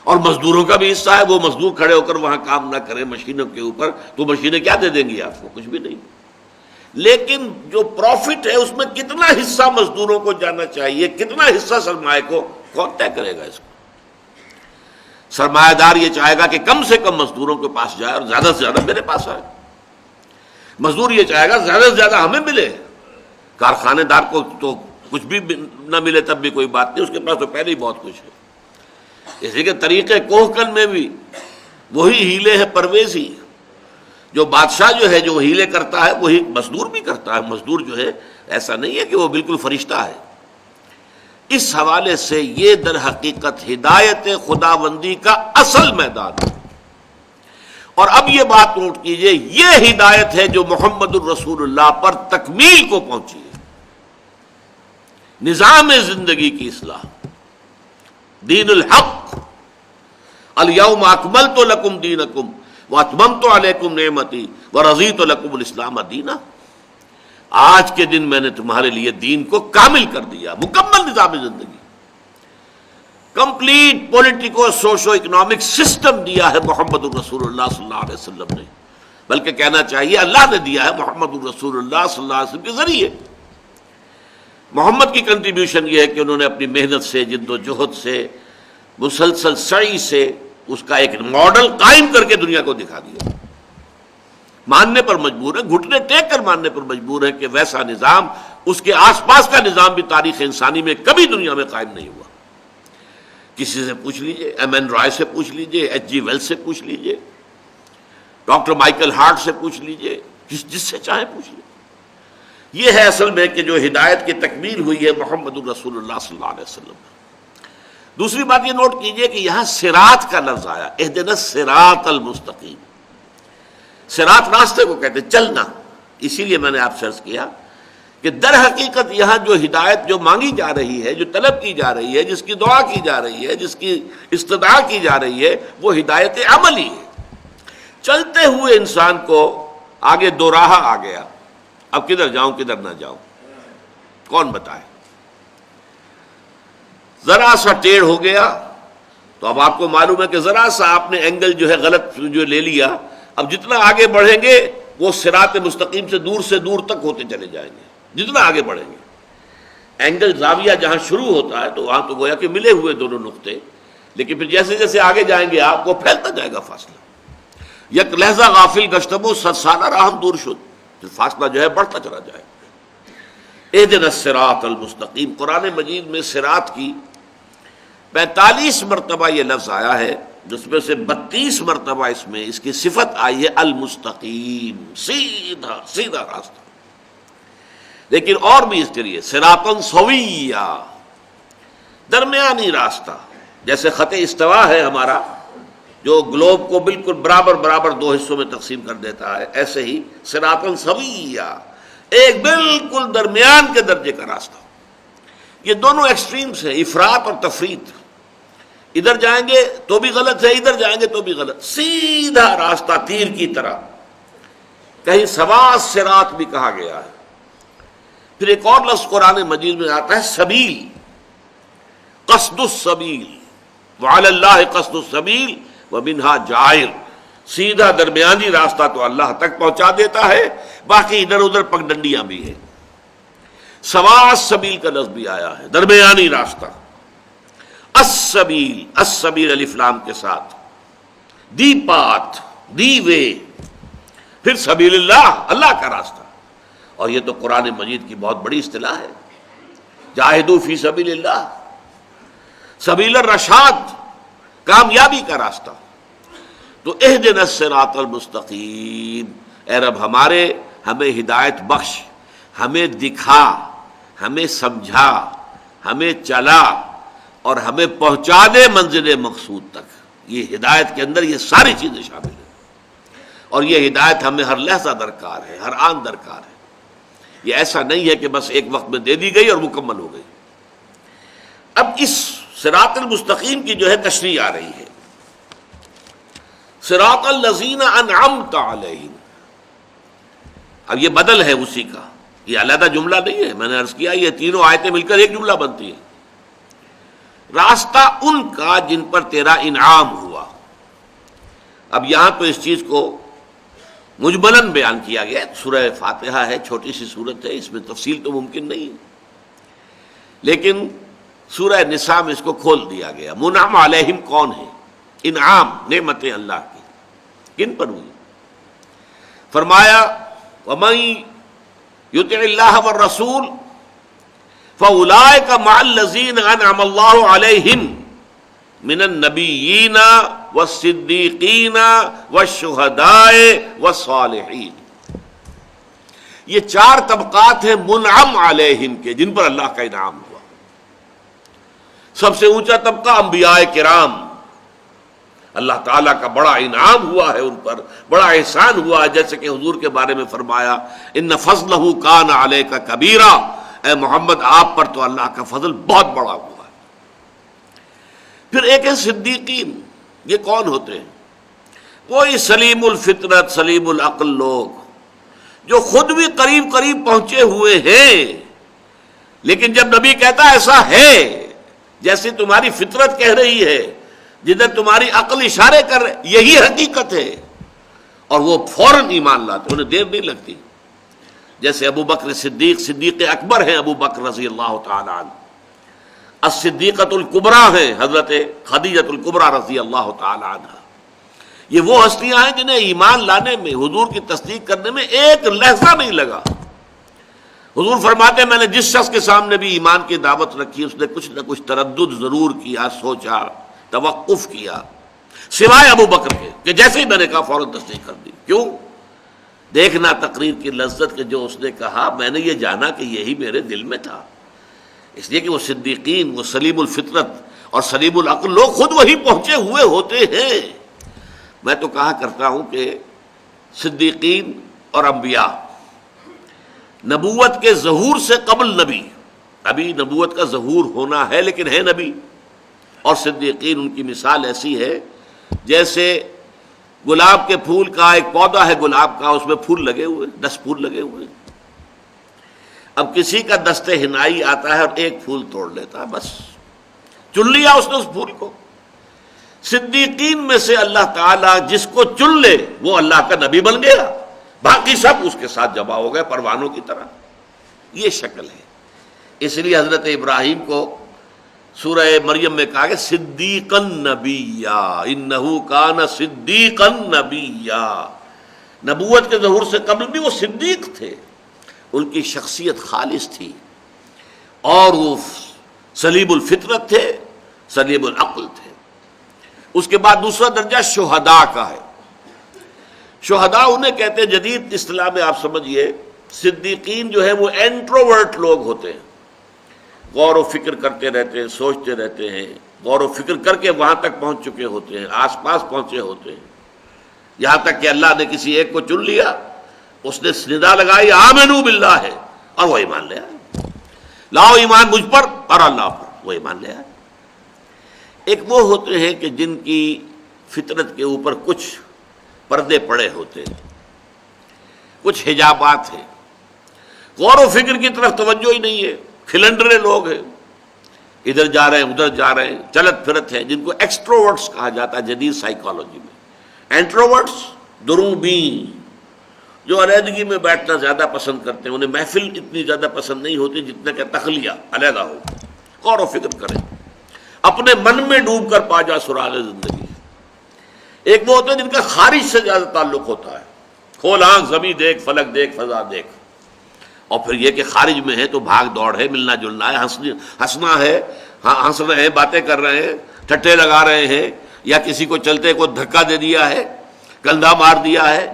اور مزدوروں کا بھی حصہ ہے، وہ مزدور کھڑے ہو کر وہاں کام نہ کریں مشینوں کے اوپر تو مشینیں کیا دے دیں گی آپ کو؟ کچھ بھی نہیں۔ لیکن جو پروفٹ ہے اس میں کتنا حصہ مزدوروں کو جانا چاہیے، کتنا حصہ سرمایہ کو، کون طے کرے گا اس کو؟ سرمایہ دار یہ چاہے گا کہ کم سے کم مزدوروں کے پاس جائے اور زیادہ سے زیادہ میرے پاس آئے، مزدور یہ چاہے گا زیادہ سے زیادہ ہمیں ملے، کارخانے دار کو تو کچھ بھی نہ ملے تب بھی کوئی بات نہیں، اس کے پاس تو پہلے ہی بہت کچھ ہے۔ اسی کے طریقے کوہکن میں بھی وہی ہیلے ہے پرویزی، جو بادشاہ جو ہے جو ہیلے کرتا ہے وہی مزدور بھی کرتا ہے۔ مزدور جو ہے ایسا نہیں ہے کہ وہ بالکل فرشتہ ہے۔ اس حوالے سے یہ در حقیقت ہدایت خداوندی کا اصل میدان ہے۔ اور اب یہ بات نوٹ کیجئے، یہ ہدایت ہے جو محمد الرسول اللہ پر تکمیل کو پہنچی ہے، نظام زندگی کی اصلاح، دین الحق، الیوم اکملت لکم دینکم واتممت علیکم نعمتی ورضیت لکم الاسلام دینا۔ آج کے دن میں نے تمہارے لیے دین کو کامل کر دیا، مکمل نظام زندگی، complete politico socio economic system دیا ہے محمد الرسول اللہ صلی اللہ علیہ وسلم نے، بلکہ کہنا چاہیے اللہ نے دیا ہے محمد الرسول اللہ صلی اللہ علیہ وسلم کے ذریعے۔ محمد کی کنٹریبیوشن یہ ہے کہ انہوں نے اپنی محنت سے، جد و جہد سے، مسلسل سعی سے اس کا ایک ماڈل قائم کر کے دنیا کو دکھا دیا۔ ماننے پر مجبور ہے، گھٹنے ٹیک کر ماننے پر مجبور ہے کہ ویسا نظام، اس کے آس پاس کا نظام بھی تاریخ انسانی میں کبھی دنیا میں قائم نہیں ہوا۔ کسی سے پوچھ لیجئے، ایم این رائے سے پوچھ لیجئے، ایچ جی ویلس سے پوچھ لیجئے، ڈاکٹر مائیکل ہارٹ سے پوچھ لیجئے، جس سے چاہے پوچھ لیجئے۔ یہ ہے اصل میں کہ جو ہدایت کی تکمیل ہوئی ہے محمد الرسول اللہ صلی اللہ علیہ وسلم۔ دوسری بات یہ نوٹ کیجئے کہ یہاں صراط کا لفظ آیا، اہدنا الصراط المستقیم۔ صراط راستے کو کہتے ہیں، چلنا۔ اسی لیے میں نے آپ سے عرض کیا کہ در حقیقت یہاں جو ہدایت جو مانگی جا رہی ہے، جو طلب کی جا رہی ہے، جس کی دعا کی جا رہی ہے، جس کی استدعا کی جا رہی ہے، وہ ہدایت عملی ہے۔ چلتے ہوئے انسان کو آگے دو راہ آ گیا، اب کدھر جاؤں کدھر نہ جاؤں، کون بتائے؟ ذرا سا ٹیڑھ ہو گیا تو اب آپ کو معلوم ہے کہ ذرا سا آپ نے اینگل جو ہے غلط جو لے لیا، اب جتنا آگے بڑھیں گے وہ صراط مستقیم سے دور تک ہوتے چلے جائیں گے، جتنا آگے بڑھیں گے۔ اینگل زاویہ جہاں شروع ہوتا ہے تو وہاں تو گویا کہ ملے ہوئے دونوں نقطے، لیکن پھر جیسے جیسے آگے جائیں گے آپ، وہ پھیلتا جائے گا فاصلہ۔ یک لہذا غافل گشتبو 100 سالہ راہم دور شد، فاصلہ جو ہے بڑھتا چلا جائے۔ اہدنا الصراط المستقیم، قرآن مجید میں صراط کی 45 مرتبہ یہ لفظ آیا ہے، جس میں سے 32 مرتبہ اس میں اس کی صفت آئی ہے المستقیم، سیدھا سیدھا راستہ۔ لیکن اور بھی اس کے لیے صراطا سویہ، درمیانی راستہ، جیسے خط استوا ہے ہمارا جو گلوب کو بالکل برابر برابر 2 حصوں میں تقسیم کر دیتا ہے، ایسے ہی صراطا سویہ، ایک بالکل درمیان کے درجے کا راستہ۔ یہ دونوں ایکسٹریمز ہیں، افراط اور تفریط۔ ادھر جائیں گے تو بھی غلط ہے، ادھر جائیں گے تو بھی غلط، سیدھا راستہ تیر کی طرح۔ کہیں سوا صراط بھی کہا گیا ہے۔ پھر ایک اور لفظ قرآن مجید میں آتا ہے سبیل، قصد السبیل، وعلی اللہ قصد السبیل ومنہا جائر، سیدھا درمیانی راستہ تو اللہ تک پہنچا دیتا ہے، باقی ادھر ادھر پگڈنڈیاں بھی ہیں۔ سوا السبیل کا لفظ بھی آیا ہے، درمیانی راستہ۔ السبیل، السبیل الف لام کے ساتھ، دی پاتھ، دی وے، پھر سبیل اللہ، اللہ کا راستہ۔ اور یہ تو قرآن مجید کی بہت بڑی اصطلاح ہے، جاہدوا فی سبیل اللہ، سبیل الرشاد، کامیابی کا راستہ۔ تو اہدنا الصراط المستقیم، اے رب ہمارے، ہمیں ہدایت بخش، ہمیں دکھا، ہمیں سمجھا، ہمیں چلا اور ہمیں پہنچا دے منزل مقصود تک۔ یہ ہدایت کے اندر یہ ساری چیزیں شامل ہیں۔ اور یہ ہدایت ہمیں ہر لحظہ درکار ہے، ہر آن درکار ہے۔ یہ ایسا نہیں ہے کہ بس ایک وقت میں دے دی گئی اور مکمل ہو گئی۔ اب اس صراط المستقیم کی جو ہے تشریح آ رہی ہے، صراط الذین انعمت علیہم۔ اب یہ بدل ہے اسی کا، یہ علیحدہ جملہ نہیں ہے، میں نے عرض کیا یہ تینوں آیتیں مل کر ایک جملہ بنتی ہیں۔ راستہ ان کا جن پر تیرا انعام ہوا۔ اب یہاں تو اس چیز کو مجملاً بیان کیا گیا، سورہ فاتحہ ہے، چھوٹی سی سورت ہے، اس میں تفصیل تو ممکن نہیں ہے، لیکن سورہ نساء میں اس کو کھول دیا گیا۔ منعم علیہم کون ہے؟ انعام، نعمتیں اللہ کی کن پر ہوئی؟ فرمایا وَمَن يُطِعِ اللَّهَ وَالرَّسُولَ فَأُولَٰئِكَ مَعَ الَّذِينَ أَنْعَمَ اللَّهُ عَلَيْهِمْ مِنَ النَّبِيِّينَ وَالصِّدِّيقِينَ وَالشُّهَدَاءِ وَالصَّالِحِينَ۔ یہ چار طبقات ہیں منعم علیہم کے، جن پر اللہ کا انعام ہوا۔ سب سے اونچا طبقہ انبیاء کرام، اللہ تعالیٰ کا بڑا انعام ہوا ہے ان پر، بڑا احسان ہوا ہے، جیسے کہ حضور کے بارے میں فرمایا ان فضلہ کان علیک کبیرا، اے محمد آپ پر تو اللہ کا فضل بہت بڑا ہوا ہے۔ پھر ایک ہے صدیقین، یہ کون ہوتے ہیں؟ وہی سلیم الفطرت سلیم العقل لوگ جو خود بھی قریب قریب پہنچے ہوئے ہیں، لیکن جب نبی کہتا ایسا ہے جیسے تمہاری فطرت کہہ رہی ہے، جدھر تمہاری عقل اشارے کر رہے، یہی حقیقت ہے، اور وہ فوراً ایمان لاتے، انہیں دیر نہیں لگتی۔ جیسے ابو بکر صدیق، صدیق اکبر ہیں ابو بکر رضی اللہ تعالی عنہ، الصدیقۃ الکبریٰ ہیں حضرت خدیجۃ الکبریٰ رضی اللہ تعالی عنہ۔ یہ وہ ہستیاں ہیں جنہیں ایمان لانے میں، حضور کی تصدیق کرنے میں ایک لحظہ نہیں لگا۔ حضور فرماتے ہیں میں نے جس شخص کے سامنے بھی ایمان کی دعوت رکھی، اس نے کچھ نہ کچھ تردد ضرور کیا، سوچا، توقف کیا، سوائے ابو بکر کے کہ جیسے ہی میں نے کہا فوراً تصدیق کر دی۔ کیوں؟ دیکھنا تقریر کی لذت کہ جو اس نے کہا میں نے یہ جانا کہ یہی میرے دل میں تھا، اس لیے کہ وہ صدیقین، وہ سلیم الفطرت اور سلیم العقل لوگ خود وہی پہنچے ہوئے ہوتے ہیں۔ میں تو کہا کرتا ہوں کہ صدیقین اور انبیاء نبوت کے ظہور سے قبل نبی، ابھی نبوت کا ظہور ہونا ہے لیکن ہے نبی، اور صدیقین ان کی مثال ایسی ہے جیسے گلاب کے پھول کا ایک پودا ہے گلاب کا، اس میں پھول لگے ہوئے، 10 پھول لگے ہوئے، اب کسی کا دست حنائی آتا ہے اور ایک پھول توڑ لیتا ہے، بس چن لیا اس نے اس پھول کو۔ صدیقین میں سے اللہ تعالیٰ جس کو چن لے وہ اللہ کا نبی بن گیا، باقی سب اس کے ساتھ جمع ہو گئے پروانوں کی طرح۔ یہ شکل ہے، اس لیے حضرت ابراہیم کو سورہ مریم میں کہا کہ صدیقا نبیا، انہ کان صدیقا نبیا، نبوت کے ظہور سے قبل بھی وہ صدیق تھے، ان کی شخصیت خالص تھی، اور وہ سلیم الفطرت تھے، سلیم العقل تھے۔ اس کے بعد دوسرا درجہ شہداء کا ہے۔ شہداء انہیں کہتے ہیں جدید اصطلاح میں، آپ سمجھیے صدیقین جو ہے وہ انٹروورٹ لوگ ہوتے ہیں، غور و فکر کرتے رہتے ہیں، سوچتے رہتے ہیں، غور و فکر کر کے وہاں تک پہنچ چکے ہوتے ہیں، آس پاس پہنچے ہوتے ہیں، یہاں تک کہ اللہ نے کسی ایک کو چن لیا، اس نے ندا لگائی آمنو باللہ ہے، اور وہ ایمان لے آئے، لاؤ ایمان مجھ پر اور اللہ پر، وہ ایمان لے آئے۔ ایک وہ ہوتے ہیں کہ جن کی فطرت کے اوپر کچھ پردے پڑے ہوتے ہیں، کچھ حجابات ہیں، غور و فکر کی طرف توجہ ہی نہیں ہے، کھلنڈرے لوگ ہیں، ادھر جا رہے ہیں ادھر جا رہے ہیں، چلت پھرت ہیں، جن کو ایکسٹروورٹس کہا جاتا ہے جدید سائیکالوجی میں۔ انٹروورٹس دروبین، جو علیحدگی میں بیٹھنا زیادہ پسند کرتے ہیں، انہیں محفل اتنی زیادہ پسند نہیں ہوتی جتنا کہ تخلیہ، علیحدہ ہو، غور و فکر کریں، اپنے من میں ڈوب کر پا جا سراغ زندگی۔ ایک وہ ہوتے ہیں جن کا خارج سے زیادہ تعلق ہوتا ہے، کھول آنکھ زمین دیکھ، فلک دیکھ، فضا دیکھ، اور پھر یہ کہ خارج میں ہے تو بھاگ دوڑ ہے، ملنا جلنا ہے، ہنسنا ہے، ہنس رہے ہیں، باتیں کر رہے ہیں، ٹھٹے لگا رہے ہیں، یا کسی کو چلتے کو دھکا دے دیا ہے، کندھا مار دیا ہے،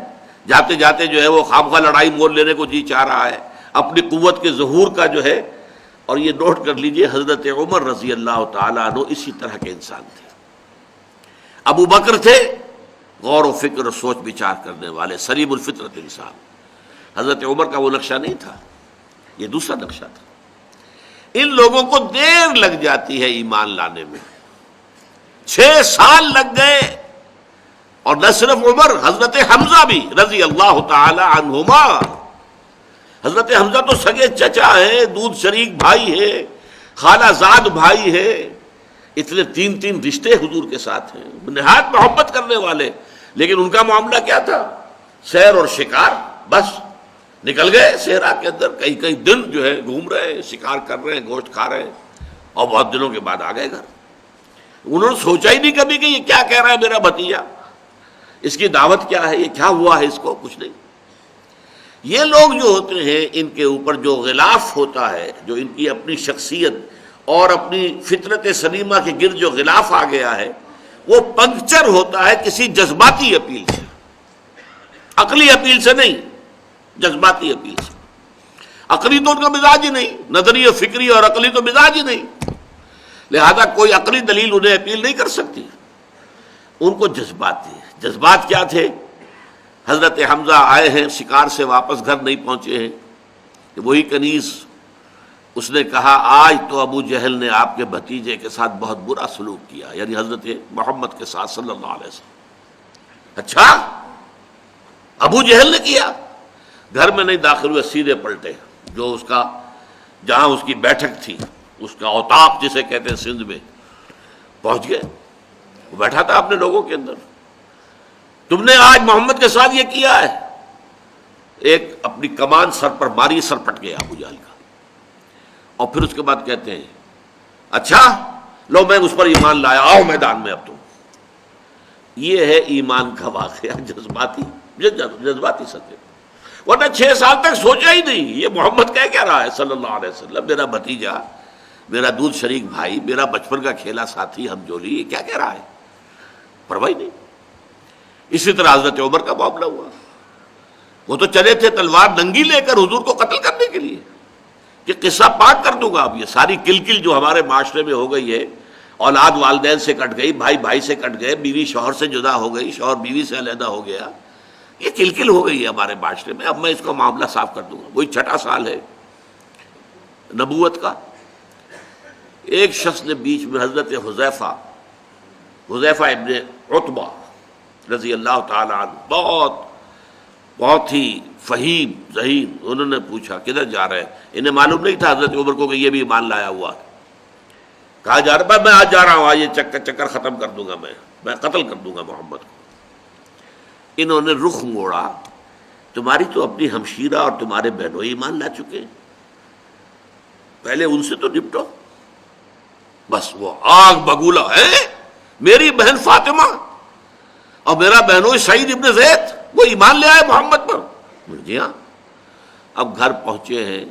جاتے جاتے جو ہے وہ خامخواہ لڑائی مول لینے کو جی چاہ رہا ہے، اپنی قوت کے ظہور کا جو ہے۔ اور یہ نوٹ کر لیجئے حضرت عمر رضی اللہ تعالیٰ عنہ اسی طرح کے انسان تھے۔ ابو بکر تھے غور و فکر اور سوچ بچار کرنے والے، سلیم الفطرت انسان. حضرت عمر کا وہ نقشہ نہیں تھا، یہ دوسرا نقشہ تھا. ان لوگوں کو دیر لگ جاتی ہے ایمان لانے میں، 6 سال لگ گئے. اور نہ صرف عمر، حضرت حمزہ بھی رضی اللہ تعالی عنہما. حضرت حمزہ تو سگے چچا ہے، دودھ شریک بھائی ہے، خالہ زاد بھائی ہے، اتنے 3 رشتے حضور کے ساتھ ہیں، نہایت محبت کرنے والے. لیکن ان کا معاملہ کیا تھا؟ سیر اور شکار. بس نکل گئے صحرا کے اندر، کئی دن جو ہے گھوم رہے ہیں، شکار کر رہے ہیں، گوشت کھا رہے ہیں، اور بہت دنوں کے بعد آ گئے گھر. انہوں نے سوچا ہی نہیں کبھی کہ یہ کیا کہہ رہا ہے میرا بھتیجا، اس کی دعوت کیا ہے، یہ کیا ہوا ہے اس کو، کچھ نہیں. یہ لوگ جو ہوتے ہیں ان کے اوپر جو غلاف ہوتا ہے، جو ان کی اپنی شخصیت اور اپنی فطرت سلیمہ کے گرد جو غلاف آ گیا ہے، وہ پنکچر ہوتا ہے کسی جذباتی اپیل سے، عقلی اپیل سے نہیں، جذباتی اپیل سے. عقلی تو ان کا مزاج ہی نہیں، نظری و فکری اور عقلی تو مزاج ہی نہیں، لہذا کوئی عقلی دلیل انہیں اپیل نہیں کر سکتی. ان کو جذباتی ہے. جذبات کیا تھے؟ حضرت حمزہ آئے ہیں شکار سے، واپس گھر نہیں پہنچے ہیں. وہی کنیز اس نے کہا آج تو ابو جہل نے آپ کے بھتیجے کے ساتھ بہت برا سلوک کیا، یعنی حضرت محمد کے ساتھ صلی اللہ علیہ وسلم. اچھا ابو جہل نے کیا؟ گھر میں نہیں داخل ہوئے، سیدھے پلٹے. جو اس کا جہاں اس کی بیٹھک تھی، اس کا اوطاق جسے کہتے ہیں سندھ میں، پہنچ گئے. وہ بیٹھا تھا اپنے لوگوں کے اندر. تم نے آج محمد کے ساتھ یہ کیا ہے. ایک اپنی کمان سر پر ماری، سر پٹ گیا ابو جہل کا. اور پھر اس کے بعد کہتے ہیں اچھا لو میں اس پر ایمان لایا، آؤ میدان میں اب تم. یہ ہے ایمان کا واقعہ، جذباتی سطح. ورنہ 6 سال تک سوچا ہی نہیں یہ محمد کہہ کیا رہا ہے صلی اللہ علیہ وسلم، میرا بھتیجا، میرا دودھ شریک بھائی، میرا بچپن کا کھیلا ساتھی، ہم جولی، یہ کیا کہہ رہا ہے، پرواہ نہیں. اسی طرح حضرت عمر کا معاملہ ہوا. وہ تو چلے تھے تلوار ننگی لے کر حضور کو قتل کرنے کے لیے کہ قصہ پاک کر دوں گا. اب یہ ساری کلکل جو ہمارے معاشرے میں ہو گئی ہے، اولاد والدین سے کٹ گئی، بھائی بھائی سے کٹ گئے، بیوی شوہر سے جدا ہو گئی، شوہر بیوی سے علیحدہ ہو گیا، یہ کلکل ہو گئی ہے ہمارے معاشرے میں. اب میں اس کا معاملہ صاف کر دوں گا. وہی 6واں سال ہے نبوت کا. ایک شخص نے بیچ میں حضرت حذیفہ ابن عتبہ رضی اللہ تعالی عنہ، بہت ہی فہیم ذہین، انہوں نے پوچھا کدھر جا رہے ہیں. انہیں معلوم نہیں تھا حضرت عمر کو کہ یہ بھی ایمان لایا ہوا ہے. کہا جا رہا میں آج جا رہا ہوں، آج یہ چکر ختم کر دوں گا، میں قتل کر دوں گا محمد کو. انہوں نے رخ موڑا، تمہاری تو اپنی ہمشیرہ اور تمہارے بہنوئی ایمان لا چکے، پہلے ان سے تو نپٹو. بس وہ آگ بگولا ہے، میری بہن فاطمہ اور میرا بہنوئی سعید ابن زید وہ ایمان لے آئے محمد پر. جی ہاں. اب گھر پہنچے ہیں،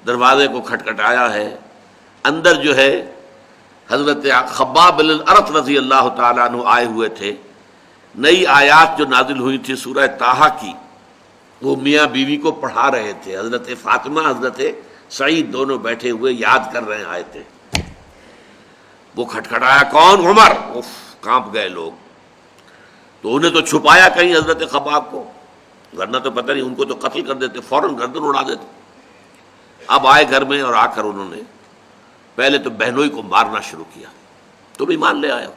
دروازے کو کھٹکھٹایا ہے. اندر جو ہے حضرت خباب بن الارت رضی اللہ تعالیٰ عنہ آئے ہوئے تھے. نئی آیات جو نازل ہوئی تھی سورہ طٰہٰ کی، وہ میاں بیوی کو پڑھا رہے تھے. حضرت فاطمہ، حضرت سعید دونوں بیٹھے ہوئے یاد کر رہے آئے تھے. وہ کھٹکھٹایا، کون؟ عمر. اف، کانپ گئے لوگ. تو انہیں تو چھپایا کہیں حضرت خباب کو، ورنہ تو پتہ نہیں ان کو تو قتل کر دیتے، فوراً گردن اڑا دیتے. اب آئے گھر میں اور آ کر انہوں نے پہلے تو بہنوئی کو مارنا شروع کیا. تم ایمان لے آئے ہو.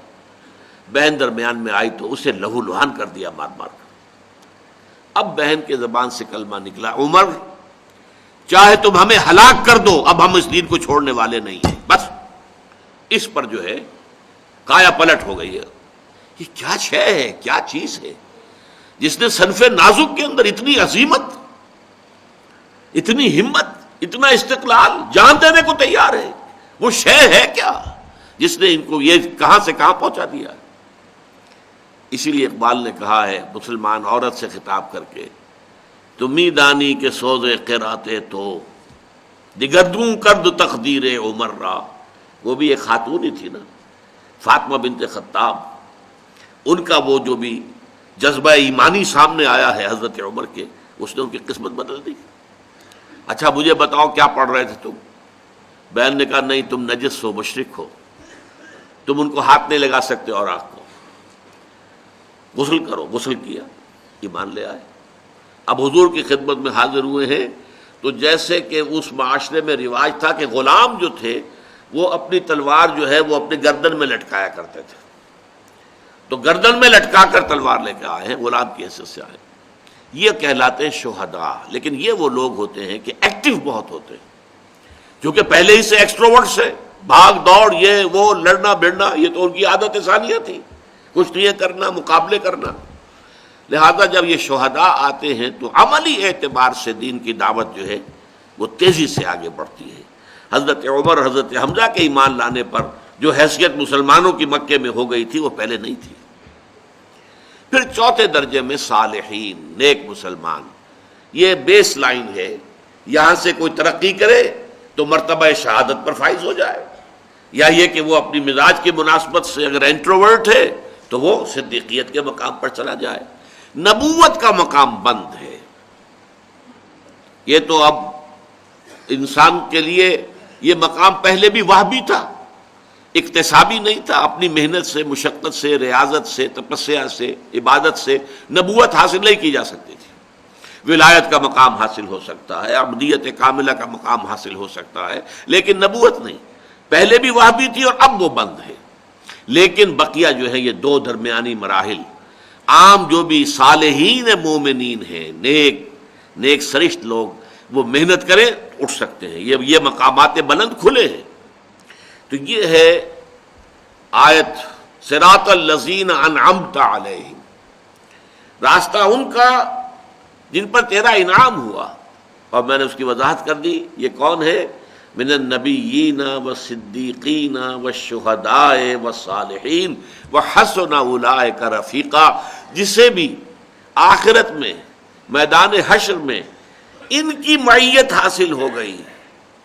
بہن درمیان میں آئی تو اسے لہو لہان کر دیا مار مار کر. اب بہن کے زبان سے کلمہ نکلا، عمر چاہے تم ہمیں ہلاک کر دو، اب ہم اس دین کو چھوڑنے والے نہیں ہیں. بس اس پر جو ہے کایا پلٹ ہو گئی ہے. یہ کیا شے ہے، کیا چیز ہے جس نے صنف نازک کے اندر اتنی عظیمت، اتنی ہمت، اتنا استقلال، جان دینے کو تیار ہے. وہ شے ہے کیا جس نے ان کو یہ کہاں سے کہاں پہنچا دیا. اسی لیے اقبال نے کہا ہے مسلمان عورت سے خطاب کر کے، تمہیں دانی کے سوز قراتے تو دگردوں کرد تقدیر عمر را. وہ بھی ایک خاتون ہی تھی نا، فاطمہ بنت خطاب. ان کا وہ جو بھی جذبہ ایمانی سامنے آیا ہے حضرت عمر کے، اس نے ان کی قسمت بدل دی. اچھا مجھے بتاؤ کیا پڑھ رہے تھے تم؟ بہن نے کہا نہیں، تم نجس ہو، مشرک ہو، تم ان کو ہاتھ نہیں لگا سکتے اور آنکھ کو. غسل کرو، غسل کیا، ایمان لے آئے۔ اب حضور کی خدمت میں حاضر ہوئے ہیں تو جیسے کہ اس معاشرے میں رواج تھا کہ غلام جو تھے وہ اپنی تلوار جو ہے وہ اپنی گردن میں لٹکایا کرتے تھے، تو گردن میں لٹکا کر تلوار لے کے آئے ہیں، غلام کی حیثیت سے آئے، یہ کہلاتے ہیں شہداء۔ لیکن یہ وہ لوگ ہوتے ہیں کہ ایکٹیو بہت ہوتے ہیں، کیونکہ پہلے ہی سے ایکسٹروورٹس ہیں، بھاگ دوڑ، یہ وہ، لڑنا بھڑنا، یہ تو ان کی عادت ثانیہ تھی، کشتیاں کرنا، مقابلے کرنا۔ لہذا جب یہ شہداء آتے ہیں تو عملی اعتبار سے دین کی دعوت جو ہے وہ تیزی سے آگے بڑھتی ہے۔ حضرت عمر، حضرت حمزہ کے ایمان لانے پر جو حیثیت مسلمانوں کی مکے میں ہو گئی تھی وہ پہلے نہیں تھی۔ پھر چوتھے درجے میں صالحین، نیک مسلمان، یہ بیس لائن ہے، یہاں سے کوئی ترقی کرے تو مرتبہ شہادت پر فائز ہو جائے، یا یہ کہ وہ اپنی مزاج کی مناسبت سے اگر انٹروورٹ ہے تو وہ صدیقیت کے مقام پر چلا جائے۔ نبوت کا مقام بند ہے، یہ تو اب انسان کے لیے یہ مقام پہلے بھی وہبی تھا، اکتسابی نہیں تھا، اپنی محنت سے، مشقت سے، ریاضت سے، تپسیا سے، عبادت سے نبوت حاصل نہیں کی جا سکتی تھی۔ ولایت کا مقام حاصل ہو سکتا ہے، عبدیت کاملہ کا مقام حاصل ہو سکتا ہے، لیکن نبوت نہیں، پہلے بھی وہبی تھی اور اب وہ بند ہے۔ لیکن بقیہ جو ہے یہ دو درمیانی مراحل، عام جو بھی صالحین مومنین ہیں، نیک سرشت لوگ، وہ محنت کریں اٹھ سکتے ہیں، یہ مقامات بلند کھلے ہیں۔ تو یہ ہے آیت صراط الذین انعمت علیہم، راستہ ان کا جن پر تیرا انعام ہوا، اور میں نے اس کی وضاحت کر دی، یہ کون ہے؟ من النبیین والصدیقین والشہداء والصالحین وحسن اولئک رفیقا، جسے بھی آخرت میں میدان حشر میں ان کی معیت حاصل ہو گئی،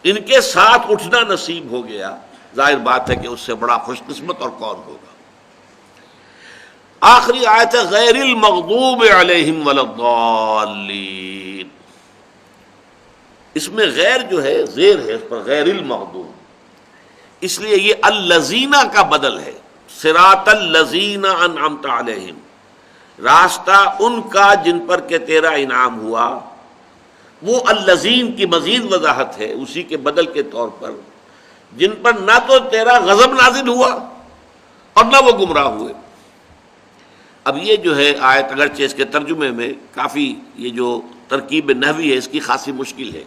ان کے ساتھ اٹھنا نصیب ہو گیا، ظاہر بات ہے کہ اس سے بڑا خوش قسمت اور کون ہوگا۔ آخری آیت ہے غیر المغضوب علیہم ولا الضالین، اس میں غیر جو ہے زیر ہے اس پر، غیر المغضوب، اس لیے یہ الذین کا بدل ہے، صراط الذین انعمت علیہم، راستہ ان کا جن پر کہ تیرا انعام ہوا۔ وہ الذین کی مزید وضاحت ہے اسی کے بدل کے طور پر، جن پر نہ تو تیرا غضب نازل ہوا اور نہ وہ گمراہ ہوئے۔ اب یہ جو ہے آیت، اگرچہ اس کے ترجمے میں کافی یہ جو ترکیب نحوی ہے اس کی خاصی مشکل ہے،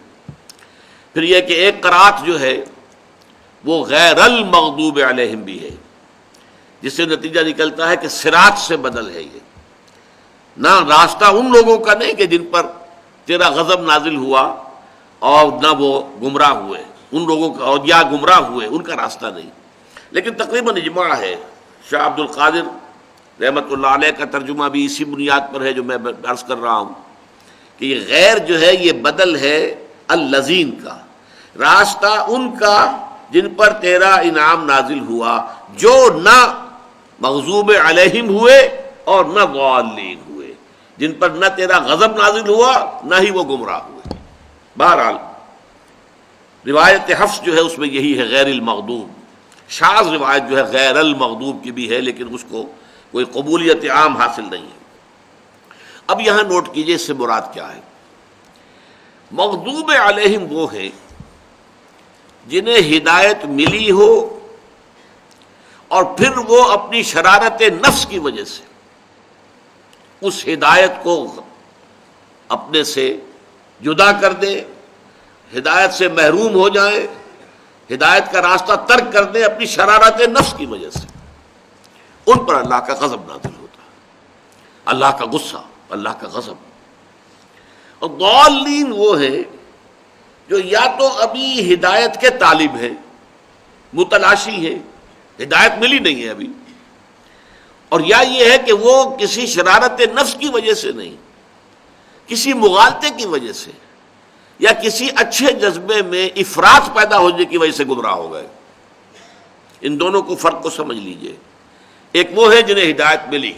پھر یہ کہ ایک قرات جو ہے وہ غیر المغضوب علیہم بھی ہے، جس سے نتیجہ نکلتا ہے کہ صراط سے بدل ہے، یہ نہ راستہ ان لوگوں کا نہیں کہ جن پر تیرا غضب نازل ہوا اور نہ وہ گمراہ ہوئے، ان لوگوں کا اور یا گمراہ ہوئے ان کا راستہ نہیں۔ لیکن تقریباً اجماع ہے، شاہ عبد القادر رحمۃ اللہ علیہ کا ترجمہ بھی اسی بنیاد پر ہے جو میں عرض کر رہا ہوں، کہ یہ غیر جو ہے یہ بدل ہے الذین کا، راستہ ان کا جن پر تیرا انعام نازل ہوا، جو نہ مغضوب علیہم ہوئے اور نہ ضالین ہوئے، جن پر نہ تیرا غضب نازل ہوا نہ ہی وہ گمراہ ہوئے۔ بہرحال روایت حفص جو ہے اس میں یہی ہے غیر المغضوب، شاذ روایت جو ہے غیر المغضوب کی بھی ہے لیکن اس کو کوئی قبولیت عام حاصل نہیں ہے۔ اب یہاں نوٹ کیجئے اس سے مراد کیا ہے۔ مغضوب علیہم وہ ہیں جنہیں ہدایت ملی ہو اور پھر وہ اپنی شرارت نفس کی وجہ سے اس ہدایت کو اپنے سے جدا کر دیں، ہدایت سے محروم ہو جائیں، ہدایت کا راستہ ترک کر دیں اپنی شرارت نفس کی وجہ سے، ان پر اللہ کا غضب نازل ہوتا ہے، اللہ کا غصہ، اللہ کا غضب۔ اور ضالین وہ ہیں جو یا تو ابھی ہدایت کے طالب ہیں، متلاشی ہیں، ہدایت ملی نہیں ہے ابھی، اور یا یہ ہے کہ وہ کسی شرارت نفس کی وجہ سے نہیں، کسی مغالطے کی وجہ سے یا کسی اچھے جذبے میں افراط پیدا ہونے کی وجہ سے گمراہ ہو گئے۔ ان دونوں کو فرق کو سمجھ لیجئے۔ ایک وہ ہے جنہیں ہدایت ملی،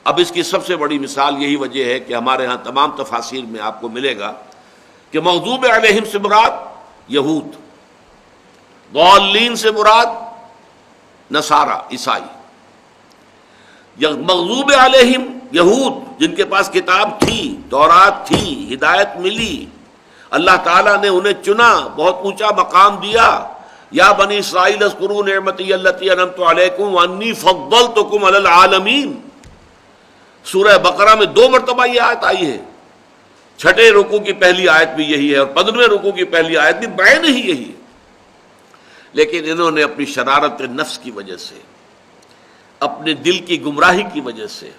اب اس کی سب سے بڑی مثال یہی وجہ ہے کہ ہمارے ہاں تمام تفاسیر میں آپ کو ملے گا کہ مغضوب علیہم سے مراد یہود، ضالین سے مراد نصارہ، عیسائی۔ مغضوب علیہم یہود، جن کے پاس کتاب تھی، تورات تھی، ہدایت ملی، اللہ تعالیٰ نے انہیں چنا، بہت اونچا مقام دیا. یا بنی اسرائیل اذکروا نعمتی التی انعمت علیکم وانی فضلتکم علی العالمین. سورہ بقرہ میں 2 مرتبہ یہ آیت آئی ہے. چھٹے رکوع کی پہلی آیت بھی یہی ہے اور 15ویں رکوع کی پہلی آیت بھی بعین ہی یہی ہے. لیکن انہوں نے اپنی شرارت نفس کی وجہ سے، اپنے دل کی گمراہی کی وجہ سے،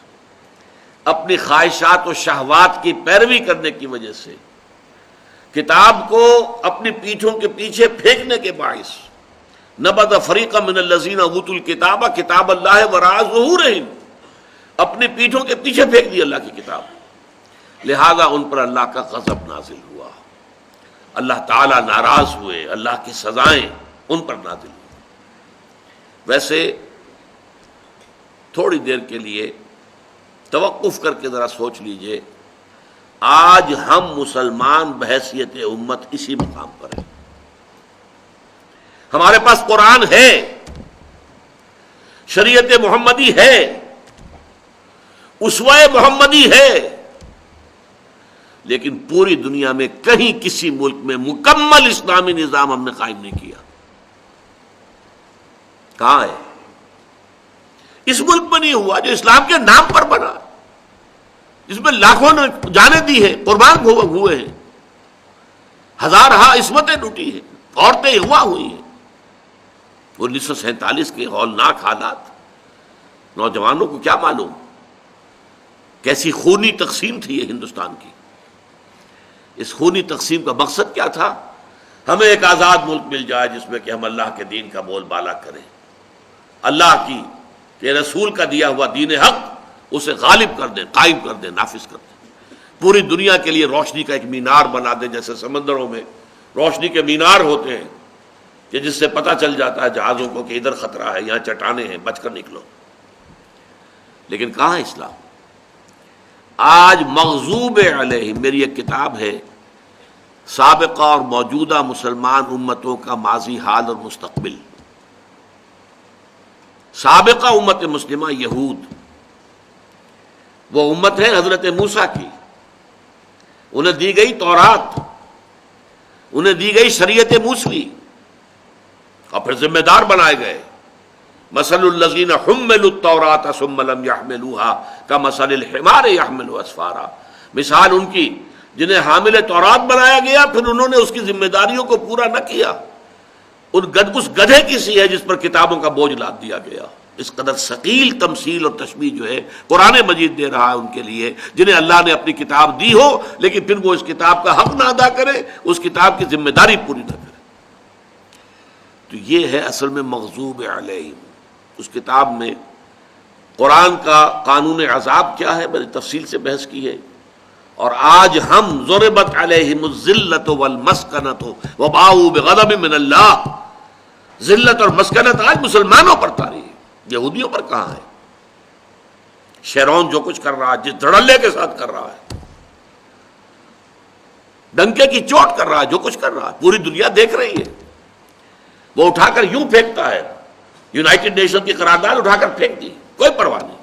اپنی خواہشات و شہوات کی پیروی کرنے کی وجہ سے کتاب کو اپنی پیٹھوں کے پیچھے پھینکنے کے باعث نبذ فریق من الذین اوتوا الکتاب کتاب اللہ وراء ظہورہم، اپنی پیٹھوں کے پیچھے پھینک دی اللہ کی کتاب. لہذا ان پر اللہ کا غضب نازل ہوا، اللہ تعالیٰ ناراض ہوئے، اللہ کی سزائیں ان پر نازل ہوئی. ویسے تھوڑی دیر کے لیے توقف کر کے ذرا سوچ لیجئے، آج ہم مسلمان بحیثیت امت اسی مقام پر ہیں. ہمارے پاس قرآن ہے، شریعت محمدی ہے، اسوہ محمدی ہے، لیکن پوری دنیا میں کہیں کسی ملک میں مکمل اسلامی نظام ہم نے قائم نہیں کیا. کہاں ہے؟ اس ملک میں نہیں ہوا جو اسلام کے نام پر بنا، جس میں لاکھوں نے جانیں دی ہیں، قربان ہوئے ہیں، ہزارہا عصمتیں لوٹی ہیں، عورتیں اغوا ہوئی ہیں. 1947 کے ہولناک حالات، نوجوانوں کو کیا معلوم کیسی خونی تقسیم تھی یہ ہندوستان کی. اس خونی تقسیم کا مقصد کیا تھا؟ ہمیں ایک آزاد ملک مل جائے جس میں کہ ہم اللہ کے دین کا بول بالا کریں، اللہ کی کہ رسول کا دیا ہوا دین حق اسے غالب کر دیں، قائم کر دیں، نافذ کر دیں. پوری دنیا کے لیے روشنی کا ایک مینار بنا دیں، جیسے سمندروں میں روشنی کے مینار ہوتے ہیں کہ جس سے پتہ چل جاتا ہے جہازوں کو کہ ادھر خطرہ ہے، یہاں چٹانیں ہیں، بچ کر نکلو. لیکن کہاں ہے اسلام؟ آج مغضوب علیہم، میری ایک کتاب ہے سابقہ اور موجودہ مسلمان امتوں کا ماضی، حال اور مستقبل. سابقہ امت مسلمہ یہود، وہ امت ہے حضرت موسیٰ کی، انہیں دی گئی تورات، انہیں دی گئی شریعت موسوی، اور پھر ذمہ دار بنائے گئے. مثل الذین حملوا التوراۃ ثم لم يحملوها كمثل الحمار يحمل اسفارا. مثال ان کی جنہیں حامل تورات بنایا گیا پھر انہوں نے اس کی ذمہ داریوں کو پورا نہ کیا. اس گدھے کی سی ہے جس پر کتابوں کا بوجھ لاد دیا گیا. اس قدر ثقیل تمثیل اور تشبیہ جو ہے قرآن مجید دے رہا ہے ان کے لیے جنہیں اللہ نے اپنی کتاب دی ہو لیکن پھر وہ اس کتاب کا حق نہ ادا کرے، اس کتاب کی ذمہ داری پوری نہ کرے. تو یہ ہے اصل میں مغضوب علیہم. اس کتاب میں قرآن کا قانون عذاب کیا ہے میں نے تفصیل سے بحث کی ہے. اور آج ہم ضربت علیہم الذلۃ والمسکنۃ وباؤوا بغضب من اللہ، ذلت اور مسکنت آج مسلمانوں پر طاری ہے، یہودیوں پر کہاں ہے؟ شیرون جو کچھ کر رہا ہے، جس دھڑلے کے ساتھ کر رہا ہے، ڈنکے کی چوٹ کر رہا ہے، جو کچھ کر رہا ہے پوری دنیا دیکھ رہی ہے. وہ اٹھا کر یوں پھینکتا ہے، یونائٹڈ نیشن کی قرارداد اٹھا کر پھینک دی، کوئی پرواہ نہیں.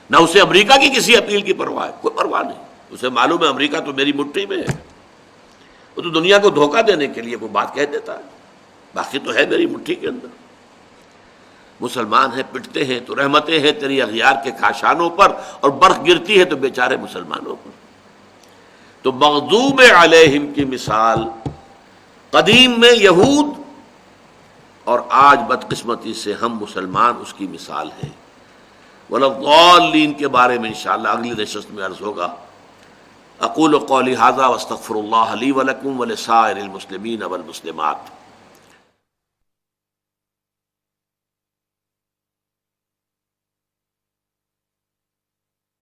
نہ اسے امریکہ کی کسی اپیل کی پرواہ ہے، کوئی پرواہ نہیں. اسے معلوم ہے امریکہ تو میری مٹھی میں ہے، وہ تو دنیا کو دھوکہ دینے کے لیے وہ بات کہہ دیتا ہے، باقی تو ہے میری مٹھی کے اندر. مسلمان ہیں، پٹتے ہیں تو رحمتیں ہیں تیری اغیار کے کاشانوں پر، اور برف گرتی ہے تو بیچارے مسلمانوں پر. تو مغضوب علیہم کی مثال قدیم میں یہود، اور آج بدقسمتی سے ہم مسلمان اس کی مثال ہیں. وَلَضَّالِّينَ کے بارے میں انشاءاللہ اگلی نشست میں عرض ہوگا. اقول قولی ھذا واستغفر اللہ لی ولکم ولسائر المسلمین والمسلمات.